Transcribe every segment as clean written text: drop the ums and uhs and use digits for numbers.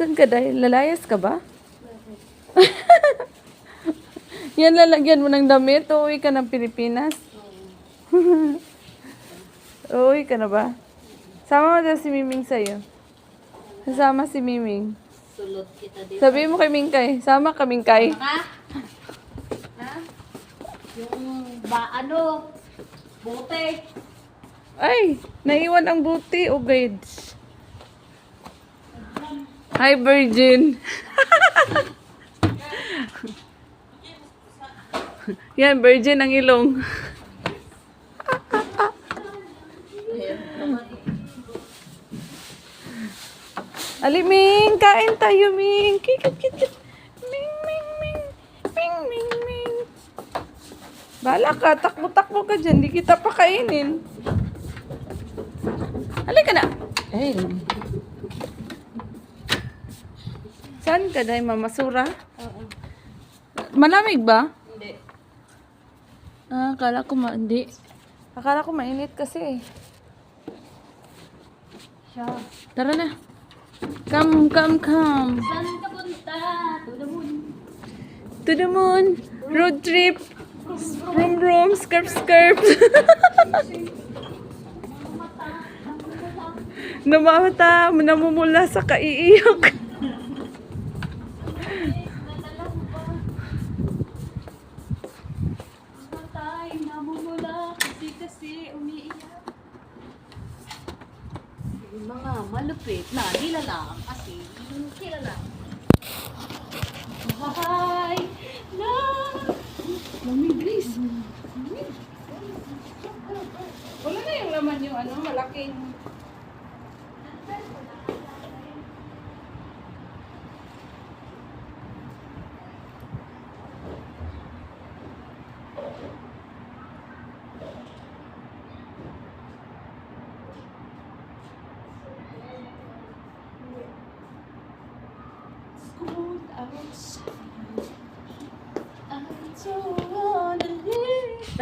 Saan ka dahil? Lalayas ka ba? Yan, lalagyan mo ng damit. Uuwi ka ng Pilipinas. Uuwi ka na ba? Sama mo daw si Miming sa'yo. Sasama si Miming. Sulot kita dito. Sabihin mo kay Mingkay. Sama ka, Mingkay. Ha? Ha? Yung bote. Ay, naiwan ang buti. Oh, guys. Hi, Virgin. Yan, Virgin ang ilong. Ali, Ming! Kain tayo, Ming! Kikit, kikit. Ming, Ming, Ming. Ming, Ming, Ming. Bahala ka, takbo-takbo ka dyan. Di kita pakainin. Halika na. Ay. Saan ka dahil, Mamasura? Oo. Malamig ba? Hindi. Ah, akala ko hindi. Akala ko mainit kasi. Siya. Tara na. Come, come, come. Saan ka punta? To the moon. To the moon. Road trip. Vroom, vroom. Scarf, scarf. Namamata. Namumula sa kaiiyak. Namumula kasi umiiyak. Yung mga malupit na nilalang kasi kilala. Hi! Lamig, Grace. Wala na yung laman yung malaking.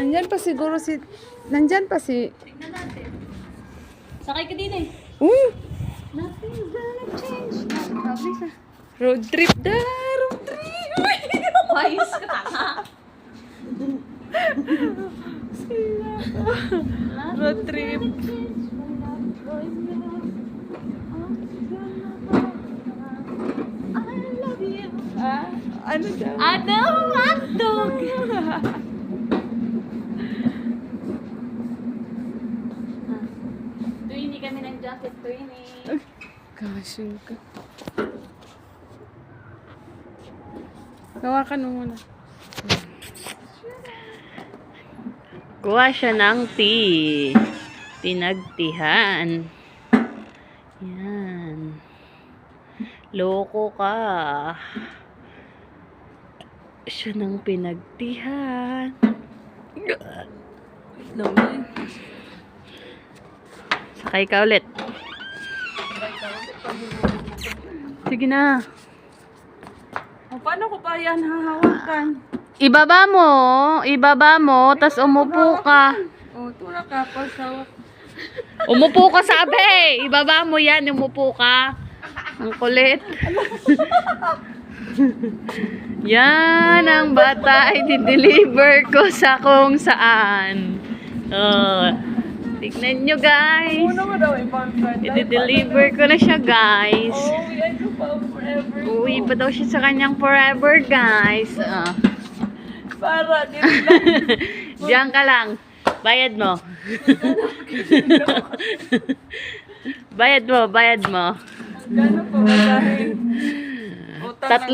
Nandyan pa siguro si... Nandyan pa si... Tignan natin. Sakay ka din eh. Uy! Nothing's gonna change. Sabi sa... Road trip da! Road trip! Ayos ka tanga. Road trip. I love you. Ah, ano daw? Ano? Hotdog! Tuwini kami ng jacket, tuwini. Kashin ka. Gawakan mo muna. Kuha siya ng tea. Pinagtihan. Yan. Loko ka. Siya ng pinagtihan. Lamig. Sakay ka ulit. Sige na. O, paano ko pa yan hahawakan? Ibaba mo, tas umupo ka. O, tura ka pa sa... Umupo ka sabi! Ibaba mo yan, umupo ka. Ang kulit. Yan ang bata ay dideliver ko sa kung saan. Oh, tignan nyo guys. Una mo daw ibang friend. I-deliver ko na siya guys. Oh, yan ko pa forever. Uwi pa daw siya sa kanyang forever guys. Oh. Para, di lang. Diyan ka lang. Bayad mo. Bayad mo. Gano'n pa ba dahil? Utang na